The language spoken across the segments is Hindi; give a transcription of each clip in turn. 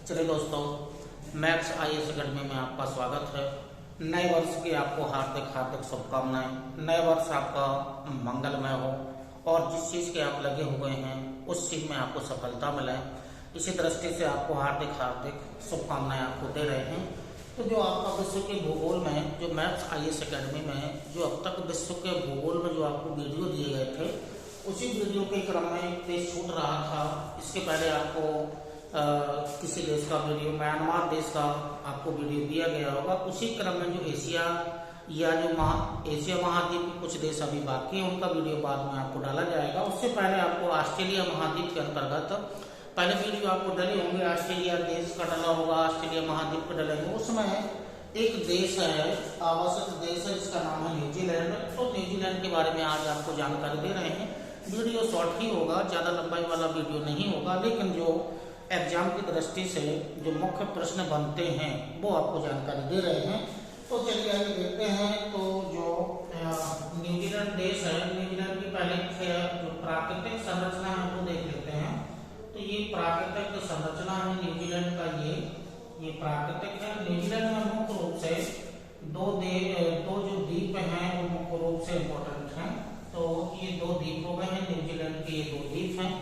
चलिए दोस्तों, मैथ्स IAS अकेडमी में आपका स्वागत है। नए वर्ष की आपको हार्दिक हार्दिक शुभकामनाएं। नए वर्ष आपका मंगलमय हो और जिस चीज़ के आप लगे हुए हैं उस चीज़ में आपको सफलता मिले, इसी दृष्टि से आपको हार्दिक हार्दिक शुभकामनाएं आपको दे रहे हैं। तो जो आपका विश्व के भूगोल में जो मैथ्स IAS अकेडमी में जो अब तक विश्व के भूगोल में जो आपको वीडियो दिए गए थे, उसी वीडियो के क्रम में एक पेज छूट रहा था। इसके पहले आपको किसी देश का वीडियो, म्यांमार देश का आपको वीडियो दिया गया होगा। उसी क्रम में जो एशिया या जो एशिया महाद्वीप के कुछ देश अभी बाकी हैं, उनका वीडियो बाद में आपको डाला जाएगा। उससे पहले आपको ऑस्ट्रेलिया महाद्वीप के अंतर्गत पहले वीडियो आपको डले होंगे। ऑस्ट्रेलिया देश का डला होगा, ऑस्ट्रेलिया महाद्वीप का डलेंगे। उसमें एक देश है, आवश्यक देश है, जिसका नाम है न्यूजीलैंड। तो न्यूजीलैंड के बारे में आज आपको जानकारी दे रहे हैं। वीडियो शॉर्ट ही होगा, ज़्यादा लंबाई वाला वीडियो नहीं होगा, लेकिन जो एग्जाम की दृष्टि से जो मुख्य प्रश्न बनते हैं वो आपको जानकारी दे रहे हैं। तो चलिए आगे देखते हैं। तो जो न्यूजीलैंड देश है, न्यूजीलैंड की पहले जो प्राकृतिक संरचना है वो देख लेते हैं। तो ये प्राकृतिक संरचना है न्यूजीलैंड का, ये प्राकृतिक है। न्यूजीलैंड में मुख्य रूप से दो जो द्वीप हैं वो मुख्य रूप से इम्पोर्टेंट हैं। तो ये दो द्वीप हो गए हैं न्यूजीलैंड के, ये दो द्वीप हैं।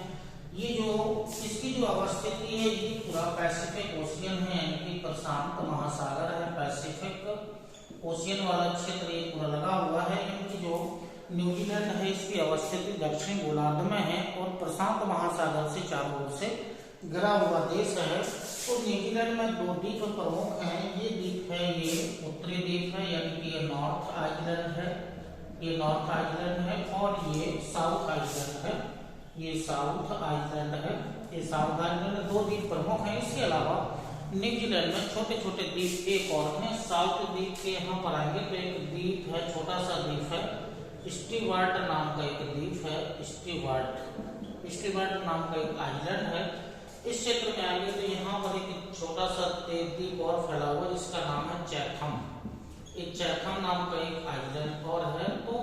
ये जो इसकी जो अवस्थिति है, ये पूरा पैसिफिक ओशियन है, यानी कि प्रशांत महासागर है। पैसिफिक ओशियन वाला क्षेत्र ये पूरा लगा हुआ है। इनकी जो न्यूजीलैंड है, इसकी अवस्थिति दक्षिणी गोलार्ध में है और प्रशांत महासागर से चारों ओर से घिरा हुआ देश है। तो न्यूजीलैंड में दो द्वीप प्रमुख हैं। ये द्वीप है, ये उत्तरी द्वीप है, यानी कि ये नॉर्थ आइलैंड है, ये नॉर्थ आइलैंड है, और ये साउथ आइलैंड है, ये साउथ आइलैंड है। ये साउथ आइलैंड दो द्वीप प्रमुख हैं। इसके अलावा न्यूजीलैंड में छोटे छोटे द्वीप एक और हैं। साउथ द्वीप के यहाँ पर आएंगे तो एक द्वीप है, छोटा सा द्वीप है, स्टीवर्ट नाम का एक द्वीप है। स्टीवर्ट नाम का एक आइलैंड है। इस क्षेत्र में आएंगे तो यहाँ पर एक छोटा सा द्वीप और फैला हुआ, जिसका नाम है चैथम। एक चैथम नाम का एक आइलैंड और है। तो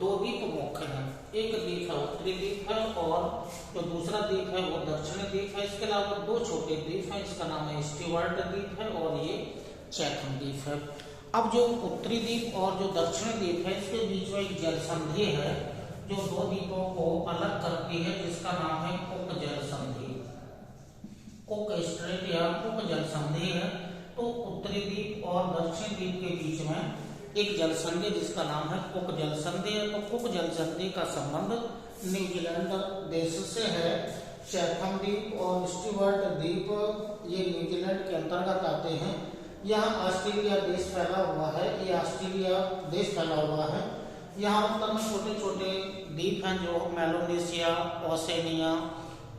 दो द्वीप मुख्य हैं, एक द्वीप है उत्तरी द्वीप है और जो दूसरा द्वीप है वो दक्षिणी द्वीप है। इसके अलावा दो छोटे द्वीप हैं, इसका नाम है स्टीवर्ट द्वीप है और ये चैथम द्वीप है। अब जो उत्तरी द्वीप और जो दक्षिणी द्वीप है, इसके बीच में एक जल संधि है जो दो द्वीपों को अलग करती है, जिसका नाम है कुक जल संधि। कुक स्ट्रेट या कुक जल संधि है। तो उत्तरी द्वीप और दक्षिणी द्वीप के बीच में एक जल संधि जिसका नाम है कुक जल संधि है। तो कुक जल संधि का संबंध न्यूजीलैंड देश से है। चैथम द्वीप और स्टीवर्ट द्वीप ये न्यूजीलैंड के अंतर्गत आते हैं। यहाँ ऑस्ट्रेलिया देश फैला हुआ है, ये ऑस्ट्रेलिया देश फैला हुआ है। यहाँ उत्तर में छोटे छोटे द्वीप हैं जो मेलोनेशिया, ओसेनिया,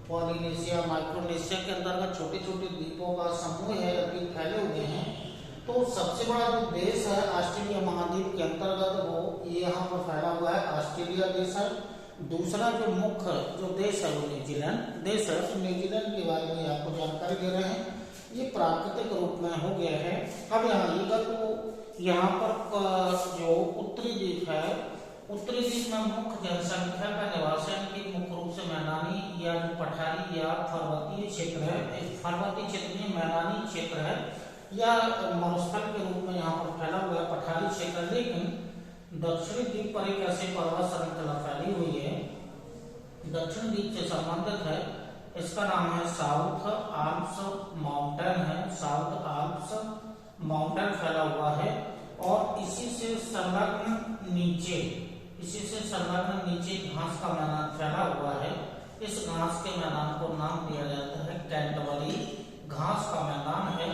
पॉलिनेशिया, माइक्रोनेशिया के अंतर्गत छोटे छोटे द्वीपों का समूह है, अभी फैले हुए हैं। तो सबसे बड़ा जो देश है ऑस्ट्रेलिया महाद्वीप के अंतर्गत वो ये यहाँ पर फैला हुआ है, ऑस्ट्रेलिया देश है। दूसरा जो मुख्य जो देश है वो न्यूजीलैंड देश है। तो न्यूजीलैंड के बारे में आपको जानकारी दे रहे हैं। ये प्राकृतिक रूप में हो गया है। अब यहाँ आइएगा तो यहाँ पर जो उत्तरी द्वीप है, उत्तरी द्वीप में मुख्य जनसंख्या का निवास है कि मुख्य रूप से मैदानी या जो पठारी या पर्वतीय क्षेत्र है। पर्वतीय क्षेत्र में मैदानी क्षेत्र है या मरुस्थल के रूप में यहाँ पर फैला हुआ है, पठारी क्षेत्र। लेकिन दक्षिणी द्वीप पर एक ऐसे पर्वत श्रृंखला फैली हुई है, दक्षिण द्वीप से संबंधित है। इसका नाम है साउथ आल्प्स माउंटेन है। साउथ आल्प्स माउंटेन फैला हुआ है और इसी से संलग्न नीचे घास का मैदान फैला हुआ है। इस घास के मैदान को नाम दिया जाता है कैंटबरी घास का मैदान है।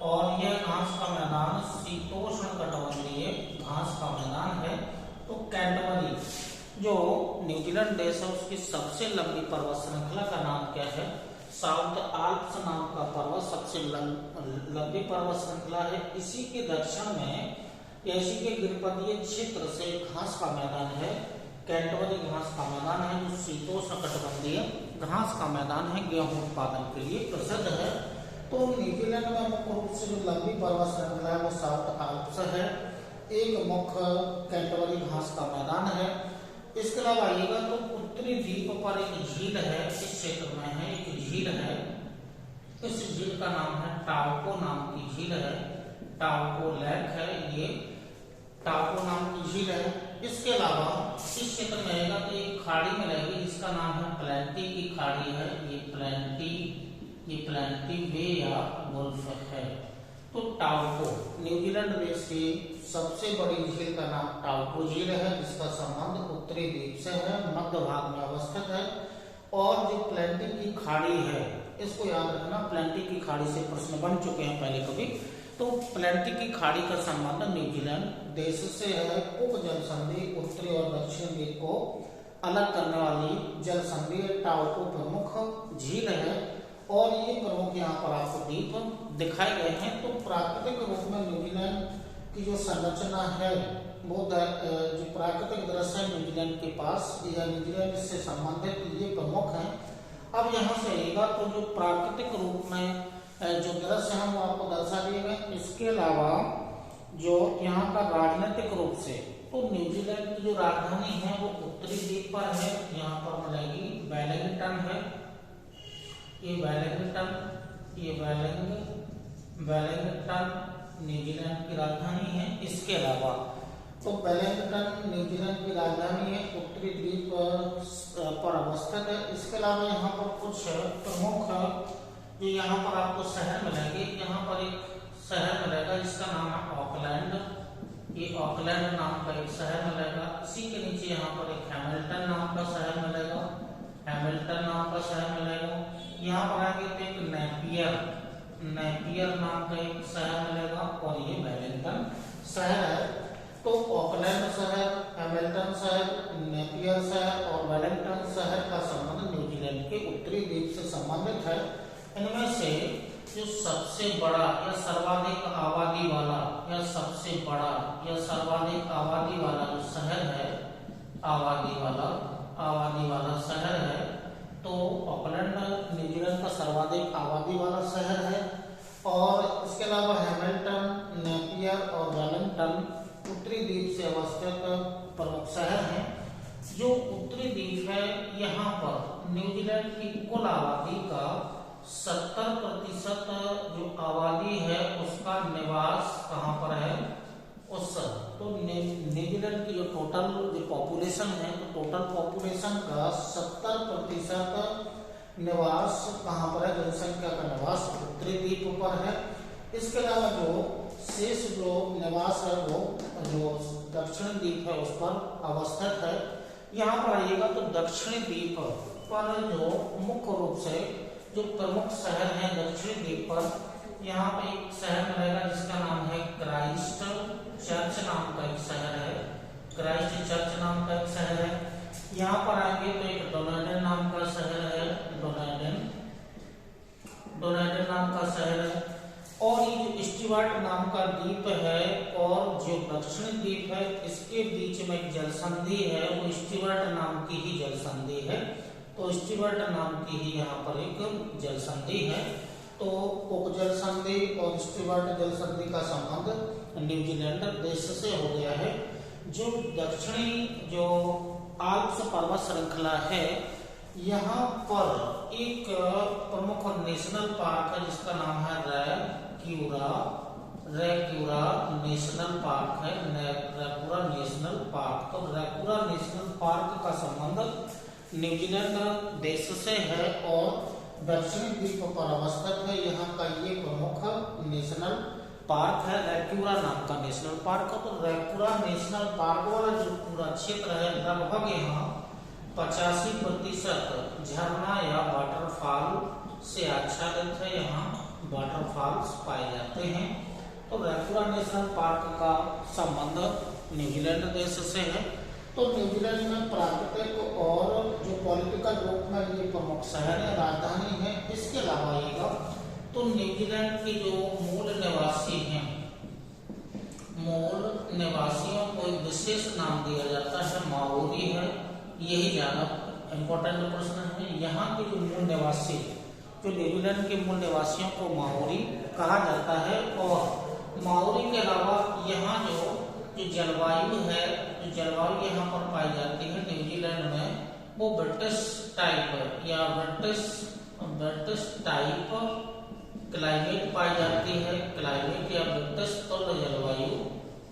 और यह घास का मैदान शीतोष्ण कटिबंधीय घास का मैदान है। तो कैंटबरी जो न्यूजीलैंड देश है उसकी सबसे लंबी पर्वत श्रृंखला का नाम क्या है? साउथ आल्प्स नाम का पर्वत सबसे लंबी पर्वत श्रृंखला है। इसी के दक्षिण में इसी के गिरिपथीय क्षेत्र से घास का मैदान है, कैंटबरी घास का मैदान है, जो शीतोष्ण कटिबंधीय घास का मैदान है, गेहूं उत्पादन के लिए प्रसिद्ध है। तो न्यूजीलैंड में मुख्य रूप से जो लंबी पर्वत श्रृंखला है वो साउथ आल्प्स है। एक मुख्य कैंटबरी घास का मैदान है। इसके अलावा आइएगा तो उत्तरी द्वीप पर एक झील है, इस क्षेत्र में है एक झील है, इस झील का नाम है टाउको नाम की झील है, टाउको लेक है ये, टाउको नाम की झील है। इसके अलावा इस क्षेत्र में रहेगा तो एक खाड़ी में रहेगी जिसका नाम है प्लेंटी की खाड़ी है, ये प्लेंटी बे या गुल्फ है। तो टाउको न्यूजीलैंड देश की सबसे बड़ी झील का नाम टाउको झील है, जिसका संबंध उत्तरी द्वीप से है, मध्य भाग में अवस्थित है। और जो प्लेंटी की खाड़ी है, इसको याद रखना, प्लेंटी की खाड़ी से प्रश्न बन चुके हैं पहले कभी। तो प्लेंटी की खाड़ी का संबंध न्यूजीलैंड देश से है। उप जल संधि उत्तरी और दक्षिण द्वीप को अलग करने वाली जल संधि टाउको प्रमुख झील है। और ये प्रमुख यहाँ पर आपको द्वीप दिखाए गए हैं। तो प्राकृतिक रूप में न्यूजीलैंड की जो संरचना है वो जो प्राकृतिक दृश्य है न्यूजीलैंड के पास या न्यूजीलैंड से संबंधित ये प्रमुख है। अब यहाँ से आएगा तो जो प्राकृतिक रूप में जो दृश्य है वो आपको दर्शा दिए गए। इसके अलावा जो यहाँ का राजनीतिक रूप से, तो न्यूजीलैंड की जो राजधानी है वो उत्तरी द्वीप पर है, यहाँ पर मिलेगी वेलिंगटन है, ये वेलिंगटन न्यूजीलैंड की राजधानी है। इसके अलावा तो वेलिंगटन न्यूजीलैंड की राजधानी है, उत्तरी द्वीप पर अवस्थित है। इसके अलावा यहाँ पर कुछ प्रमुख जो यहाँ पर आपको शहर मिलेंगे, यहाँ पर एक शहर मिलेगा जिसका नाम है ऑकलैंड, ये ऑकलैंड नाम का एक शहर मिलेगा। इसी के नीचे यहाँ पर एक हैमिल्टन नाम का शहर मिलेगा, यहाँ पर आगे तो एक नेपियर नाम का एक शहर मिलेगा और ये वेलिंगटन शहर है। तो ऑकलैंड शहर, हैमिल्टन शहर, नेपियर शहर और वेलिंगटन शहर का संबंध न्यूजीलैंड के उत्तरी द्वीप से संबंधित है। इनमें से जो सबसे बड़ा या सर्वाधिक आबादी वाला जो शहर है, आबादी वाला शहर है, तो ऑकलैंड न्यूजीलैंड का सर्वाधिक आबादी वाला शहर है। और इसके अलावा हैमिल्टन, नेपियर और वेलिंगटन उत्तरी द्वीप से अवस्थित प्रमुख शहर हैं। जो उत्तरी द्वीप है, यहाँ पर न्यूजीलैंड की कुल आबादी का 70% जो आबादी है उसका निवास कहाँ पर है, तो न्यूजीलैंड की जो टोटल जो पॉपुलेशन है, तो टोटल पॉपुलेशन का 70% निवास कहाँ पर है, जनसंख्या का निवास उत्तरी द्वीप पर है। इसके अलावा जो शेष जो निवास है वो जो दक्षिण द्वीप है उस पर अवस्थित है। यहाँ पर आइएगा तो दक्षिणी द्वीप पर जो मुख्य रूप से जो प्रमुख शहर हैं दक्षिणी द्वीप पर, यहाँ पे एक शहर मिलेगा जिसका नाम है क्राइस्ट चर्च नाम का एक शहर है, यहाँ पर आएंगे तो एक डोनाल्डन नाम का शहर है, और ये जो स्टीवर्ट नाम का द्वीप है और जो दक्षिणी द्वीप है, इसके बीच में एक जल संधि है, वो स्टीवर्ट नाम की ही जल संधि है। तो स्टीवर्ट नाम की ही यहाँ पर एक जल संधि है। तो कुक जल संधि और स्टीवर्ट जल संधि का संबंध न्यूजीलैंड देश से हो गया है। जो दक्षिणी जो आल्प्स पर्वत श्रृंखला है, यहाँ पर एक प्रमुख नेशनल पार्क है जिसका नाम है रैक्यूरा नेशनल पार्क है, रैक्यूरा नेशनल पार्क। तो रैक्यूरा नेशनल पार्क का संबंध न्यूजीलैंड देश से है और दक्षिणी द्वीप पर अवस्थित है। यहाँ का ये प्रमुख नेशनल पार्क है, रैक्यूरा नाम का नेशनल पार्क। तो रैक्यूरा नेशनल पार्क वाला जो पूरा क्षेत्र है, लगभग यहाँ 85% झरना या वाटरफॉल से आच्छादित है, यहाँ वाटरफॉल्स पाए जाते हैं। तो रैक्यूरा नेशनल पार्क का संबंध न्यूजीलैंड देश से है। तो न्यूजीलैंड में प्राकृतिक और जो पॉलिटिकल रूप में ये प्रमुख शहर है, राजधानी है। इसके अलावा आइएगा तो न्यूजीलैंड के जो मूल निवासी हैं, मूल निवासियों को एक विशेष नाम दिया जाता है, माओरी है। यही ज्यादा इम्पोर्टेंट प्रश्न है। यहाँ के जो मूल निवासी, जो न्यूजीलैंड के मूल निवासियों को माओरी कहा जाता है। और माओरी के अलावा यहाँ जो जलवायु है, जो जलवायु यहाँ पर पाई जाती है न्यूजीलैंड में, वो ब्रिटिश टाइप या ब्रिटिश टाइप क्लाइमेट पाई जाती है, क्लाइमेट या वृत्तस्थल जलवायु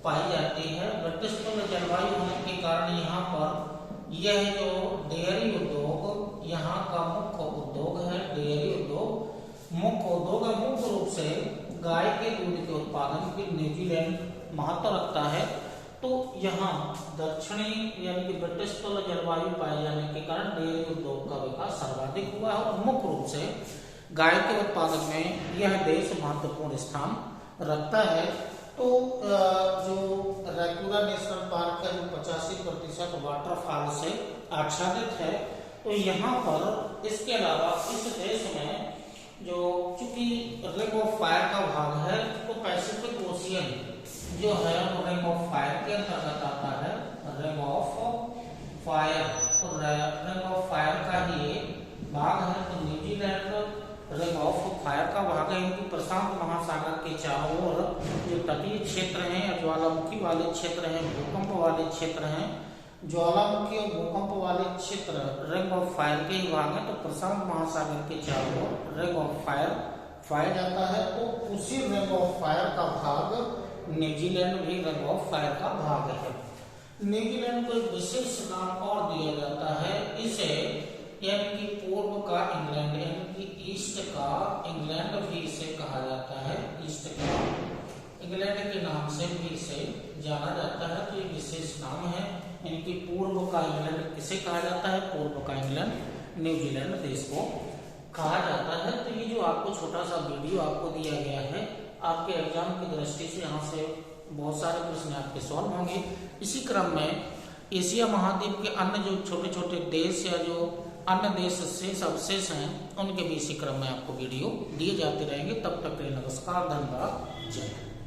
पाई जाती है। वृत्तस्थल जलवायु होने के कारण यहाँ पर यह जो डेयरी उद्योग यहाँ का मुख्य उद्योग है। डेयरी उद्योग मुख्य उद्योग है। मुख्य रूप से गाय के दूध के उत्पादन की न्यूजीलैंड महत्व रखता है। तो यहाँ दक्षिणी यानी कि वृत्तस्थल जलवायु पाए जाने के कारण डेयरी उद्योग का विकास सर्वाधिक हुआ है और मुख्य रूप से गाय के उत्पादन में यह देश महत्वपूर्ण स्थान रखता है। तो जो रैकुरा नेशनल पार्क है वो 85% वाटरफॉल से आच्छादित है। तो यहाँ पर इसके अलावा इस देश में जो चूंकि रिंग ऑफ फायर का भाग है तो पैसिफिक ओशियन जो है वो रिंग ऑफ फायर के अंतर्गत आता है। रिंग ऑफ फायर, तो रिंग ऑफ फायर का ही भाग है। तो न्यूजीलैंड रिंग ऑफ फायर का भाग है। इनकी प्रशांत महासागर के चारों ओर जो तटीय क्षेत्र हैं, ज्वालामुखी वाले क्षेत्र हैं, भूकंप वाले क्षेत्र हैं, ज्वालामुखी और भूकंप वाले क्षेत्र रिंग ऑफ फायर के ही भाग है। तो प्रशांत महासागर के चारों ओर रिंग ऑफ फायर पाया जाता है। तो उसी रिंग ऑफ फायर का भाग न्यूजीलैंड भी रिंग ऑफ फायर का भाग है। न्यूजीलैंड को एक विशेष नाम और दिया जाता है, इसे यानी कि पूर्व का इंग्लैंड यानी कि ईस्ट का इंग्लैंड भी इसे कहा जाता है। ईस्ट का इंग्लैंड के नाम से भी इसे जाना जाता है। तो ये विशेष नाम है, यानी कि पूर्व का इंग्लैंड किसे कहा जाता है? पूर्व का इंग्लैंड न्यूजीलैंड देश को कहा जाता है। तो ये जो आपको छोटा सा वीडियो आपको दिया गया है, आपके एग्जाम की दृष्टि से यहाँ से बहुत सारे प्रश्न आपके सॉल्व होंगे। इसी क्रम में एशिया महाद्वीप के अन्य जो छोटे छोटे देश या जो अन्य देश से अवशेष हैं उनके भी इसी क्रम में आपको वीडियो दिए जाते रहेंगे। तब तक के लिए नमस्कार, धन्यवाद, जय हिंद।